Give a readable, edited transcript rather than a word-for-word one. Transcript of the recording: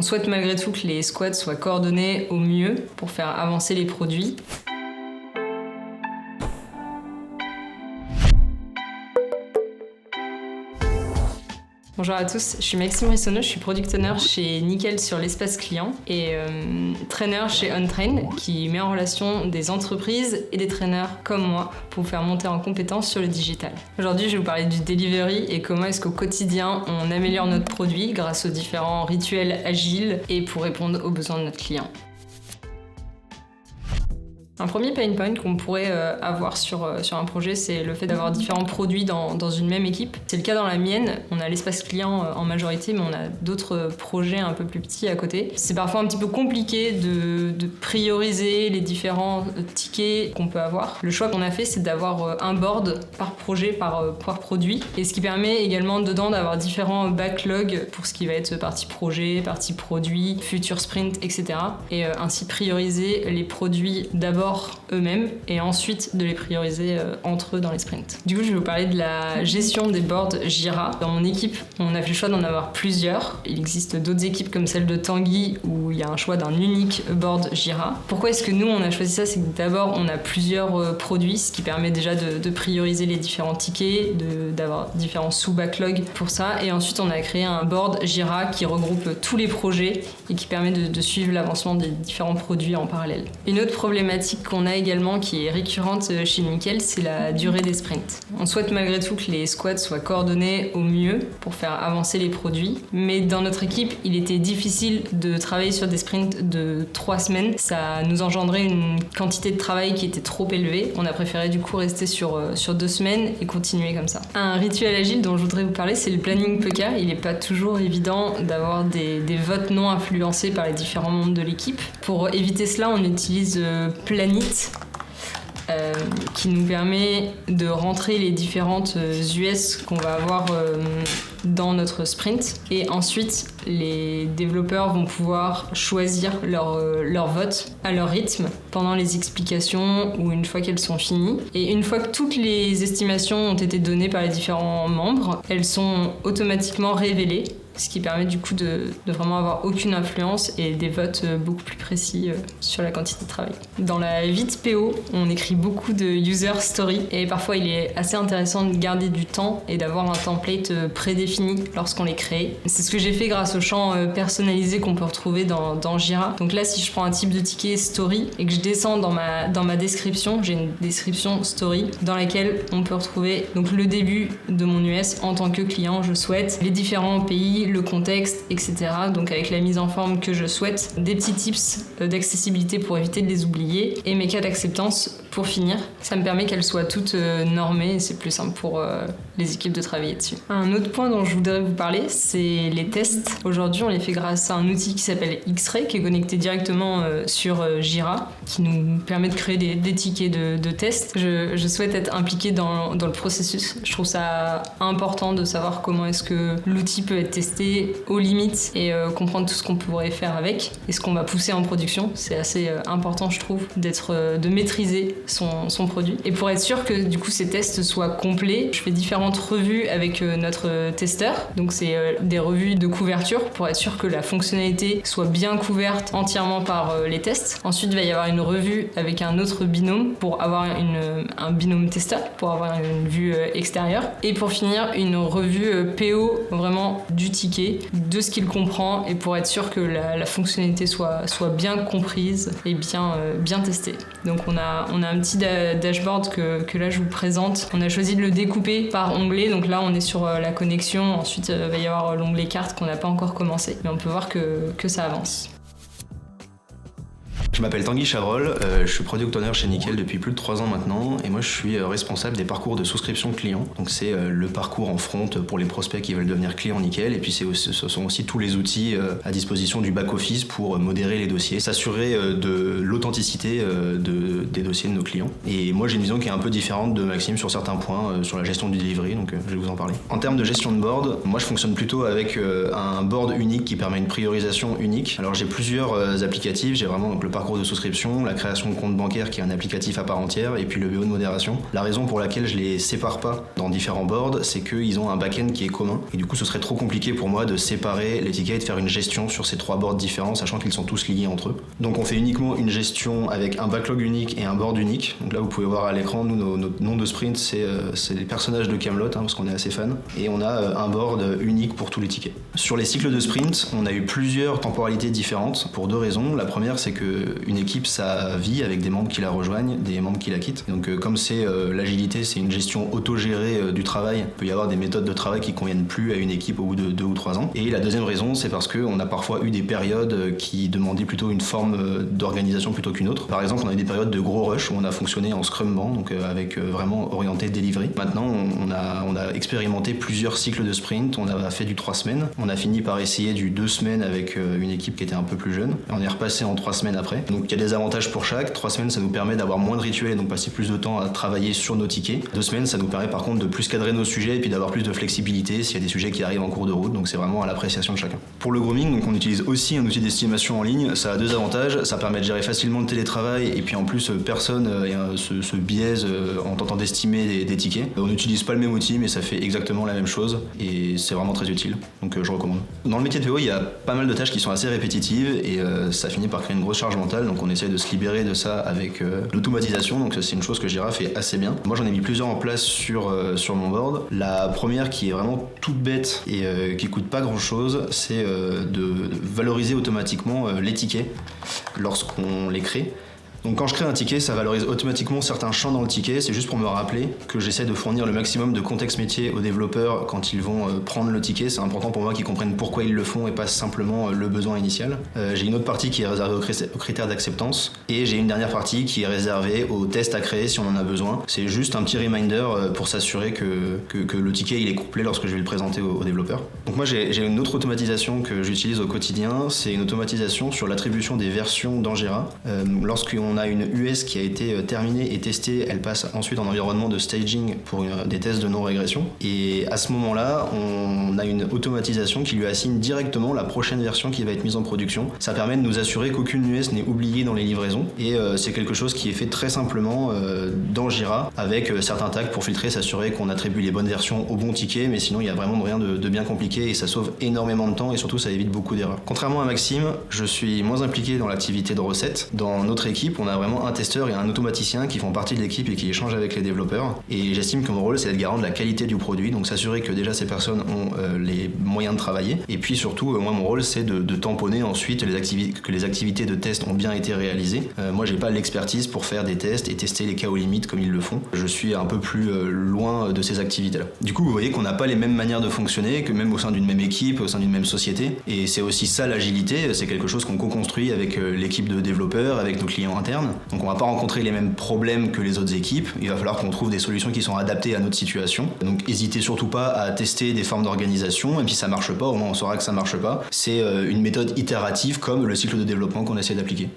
souhaite malgré tout que les squads soient coordonnés au mieux pour faire avancer les produits. Bonjour à tous, je suis Maxime Rissonneau, je suis product owner chez Nickel sur l'espace client et trainer chez OnTrain qui met en relation des entreprises et des trainers comme moi pour vous faire monter en compétences sur le digital. Aujourd'hui, je vais vous parler du delivery et comment est-ce qu'au quotidien on améliore notre produit grâce aux différents rituels agiles et pour répondre aux besoins de notre client. Un premier pain point qu'on pourrait avoir sur un projet, c'est le fait d'avoir différents produits dans une même équipe. C'est le cas dans la mienne, on a l'espace client en majorité, mais on a d'autres projets un peu plus petits à côté. C'est parfois un petit peu compliqué de prioriser les différents tickets qu'on peut avoir. Le choix qu'on a fait, c'est d'avoir un board par projet, par produit, et ce qui permet également dedans d'avoir différents backlogs pour ce qui va être partie projet, partie produit, futur sprint, etc. Et ainsi prioriser les produits d'abord eux-mêmes et ensuite de les prioriser entre eux dans les sprints. Du coup, je vais vous parler de la gestion des boards Jira. Dans mon équipe, on a fait le choix d'en avoir plusieurs. Il existe d'autres équipes comme celle de Tanguy où il y a un choix d'un unique board Jira. Pourquoi est-ce que nous, on a choisi ça? C'est que d'abord, on a plusieurs produits, ce qui permet déjà de prioriser les différents tickets, d'avoir différents sous-backlogs pour ça. Et ensuite, on a créé un board Jira qui regroupe tous les projets et qui permet de suivre l'avancement des différents produits en parallèle. Une autre problématique qu'on a également qui est récurrente chez Nickel, c'est la durée des sprints. On souhaite malgré tout que les squads soient coordonnés au mieux pour faire avancer les produits, mais dans notre équipe, il était difficile de travailler sur des sprints de 3 semaines. Ça nous engendrait une quantité de travail qui était trop élevée. On a préféré du coup rester sur 2 semaines et continuer comme ça. Un rituel agile dont je voudrais vous parler, c'est le planning PK. Il n'est pas toujours évident d'avoir des votes non influencés par les différents membres de l'équipe. Pour éviter cela, on utilise Planit qui nous permet de rentrer les différentes US qu'on va avoir dans notre sprint et ensuite les développeurs vont pouvoir choisir leur vote à leur rythme pendant les explications ou une fois qu'elles sont finies. Et une fois que toutes les estimations ont été données par les différents membres, elles sont automatiquement révélées, ce qui permet du coup de vraiment avoir aucune influence et des votes beaucoup plus précis sur la quantité de travail. Dans la vie de PO, on écrit beaucoup de user story et parfois il est assez intéressant de garder du temps et d'avoir un template prédéfini lorsqu'on les crée. C'est ce que j'ai fait grâce au champ personnalisé qu'on peut retrouver dans Jira. Donc là, si je prends un type de ticket story et que je descends dans ma description, j'ai une description story dans laquelle on peut retrouver donc le début de mon US en tant que client, je souhaite, les différents pays, le contexte, etc. Donc avec la mise en forme que je souhaite, des petits tips d'accessibilité pour éviter de les oublier et mes cas d'acceptance pour finir. Ça me permet qu'elles soient toutes normées et c'est plus simple pour les équipes de travailler dessus. Un autre point dont je voudrais vous parler, c'est les tests. Aujourd'hui, on les fait grâce à un outil qui s'appelle X-Ray qui est connecté directement sur Jira qui nous permet de créer des tickets de tests. Je souhaite être impliquée dans le processus. Je trouve ça important de savoir comment est-ce que l'outil peut être testé aux limites et comprendre tout ce qu'on pourrait faire avec et ce qu'on va pousser en production. C'est assez important, je trouve, de maîtriser son produit. Et pour être sûr que du coup ces tests soient complets, je fais différentes revues avec notre testeur. Donc c'est des revues de couverture pour être sûr que la fonctionnalité soit bien couverte entièrement par les tests. Ensuite, il va y avoir une revue avec un autre binôme pour avoir un binôme testeur, pour avoir une vue extérieure. Et pour finir, une revue PO vraiment du ticket, de ce qu'il comprend et pour être sûr que la fonctionnalité soit bien comprise et bien testée. Donc on a un petit dashboard que là je vous présente. On a choisi de le découper par onglet, donc là on est sur la connexion, ensuite il va y avoir l'onglet carte qu'on n'a pas encore commencé, mais on peut voir que ça avance. Je m'appelle Tanguy Chavrol, je suis product owner chez Nickel depuis plus de 3 ans maintenant et moi je suis responsable des parcours de souscription client. Donc c'est le parcours en front pour les prospects qui veulent devenir clients Nickel et puis ce sont aussi tous les outils à disposition du back-office pour modérer les dossiers, s'assurer de l'authenticité des dossiers de nos clients. Et moi j'ai une vision qui est un peu différente de Maxime sur certains points sur la gestion du delivery, donc je vais vous en parler. En termes de gestion de board, moi je fonctionne plutôt avec un board unique qui permet une priorisation unique. Alors j'ai plusieurs applicatifs, j'ai vraiment donc, le parcours parcours de souscription, la création de compte bancaire qui est un applicatif à part entière, et puis le BO de modération. La raison pour laquelle je les sépare pas dans différents boards, c'est qu'ils ont un back-end qui est commun, et du coup ce serait trop compliqué pour moi de séparer les tickets et de faire une gestion sur ces 3 boards différents, sachant qu'ils sont tous liés entre eux. Donc on fait uniquement une gestion avec un backlog unique et un board unique. Donc là vous pouvez voir à l'écran, nous notre nom de sprint c'est les personnages de Kaamelott, parce qu'on est assez fan, et on a un board unique pour tous les tickets. Sur les cycles de sprint, on a eu plusieurs temporalités différentes pour 2 raisons. La première, c'est qu'une équipe, ça vit avec des membres qui la rejoignent, des membres qui la quittent. Donc comme c'est l'agilité, c'est une gestion autogérée du travail, il peut y avoir des méthodes de travail qui conviennent plus à une équipe au bout de 2 ou 3 ans. Et la deuxième raison, c'est parce qu'on a parfois eu des périodes qui demandaient plutôt une forme d'organisation plutôt qu'une autre. Par exemple, on a eu des périodes de gros rush où on a fonctionné en Scrum Band, donc avec vraiment orienté delivery. Maintenant, on a expérimenté plusieurs cycles de sprint, on a fait du 3 semaines, on a fini par essayer du 2 semaines avec une équipe qui était un peu plus jeune, et on est repassé en 3 semaines après. Donc il y a des avantages pour chaque. 3 semaines, ça nous permet d'avoir moins de rituels et donc passer plus de temps à travailler sur nos tickets. 2 semaines, ça nous permet par contre de plus cadrer nos sujets et puis d'avoir plus de flexibilité s'il y a des sujets qui arrivent en cours de route, donc c'est vraiment à l'appréciation de chacun. Pour le grooming, donc on utilise aussi un outil d'estimation en ligne. Ça a 2 avantages, ça permet de gérer facilement le télétravail et puis en plus personne se biaise en tentant d'estimer des tickets. On n'utilise pas le même outil mais ça fait exactement la même chose et c'est vraiment très utile, donc je recommande. Dans le métier de PO, il y a pas mal de tâches qui sont assez répétitives et ça finit par créer une grosse charge mentale, donc on essaie de se libérer de ça avec l'automatisation, donc c'est une chose que Jira fait assez bien. Moi j'en ai mis plusieurs en place sur mon board. La première qui est vraiment toute bête et qui coûte pas grand chose, c'est de valoriser automatiquement les tickets lorsqu'on les crée. Donc quand je crée un ticket, ça valorise automatiquement certains champs dans le ticket. C'est juste pour me rappeler que j'essaie de fournir le maximum de contexte métier aux développeurs quand ils vont prendre le ticket. C'est important pour moi qu'ils comprennent pourquoi ils le font et pas simplement le besoin initial. J'ai une autre partie qui est réservée aux critères d'acceptance et j'ai une dernière partie qui est réservée aux tests à créer si on en a besoin. C'est juste un petit reminder pour s'assurer que le ticket il est complet lorsque je vais le présenter aux développeurs. Donc moi j'ai une autre automatisation que j'utilise au quotidien. C'est une automatisation sur l'attribution des versions dans Jira. Lorsqu'on a une US qui a été terminée et testée, elle passe ensuite en environnement de staging pour des tests de non-régression. Et à ce moment-là, on a une automatisation qui lui assigne directement la prochaine version qui va être mise en production. Ça permet de nous assurer qu'aucune US n'est oubliée dans les livraisons. Et c'est quelque chose qui est fait très simplement dans Jira avec certains tags pour filtrer, s'assurer qu'on attribue les bonnes versions au bon ticket. Mais sinon, il n'y a vraiment rien de bien compliqué et ça sauve énormément de temps et surtout, ça évite beaucoup d'erreurs. Contrairement à Maxime, je suis moins impliqué dans l'activité de recette. Dans notre équipe, on a vraiment un testeur et un automaticien qui font partie de l'équipe et qui échangent avec les développeurs. Et j'estime que mon rôle, c'est d'être garant de la qualité du produit, donc s'assurer que déjà ces personnes ont les moyens de travailler. Et puis surtout, moi, mon rôle, c'est de tamponner ensuite que les activités de test ont bien été réalisées. Moi, j'ai pas l'expertise pour faire des tests et tester les cas aux limites comme ils le font. Je suis un peu plus loin de ces activités-là. Du coup, vous voyez qu'on n'a pas les mêmes manières de fonctionner, que même au sein d'une même équipe, au sein d'une même société. Et c'est aussi ça l'agilité, c'est quelque chose qu'on co-construit avec l'équipe de développeurs, avec nos clients internes. Donc on va pas rencontrer les mêmes problèmes que les autres équipes, il va falloir qu'on trouve des solutions qui sont adaptées à notre situation. Donc n'hésitez surtout pas à tester des formes d'organisation, et puis ça marche pas, au moins on saura que ça marche pas. C'est une méthode itérative comme le cycle de développement qu'on essaie d'appliquer.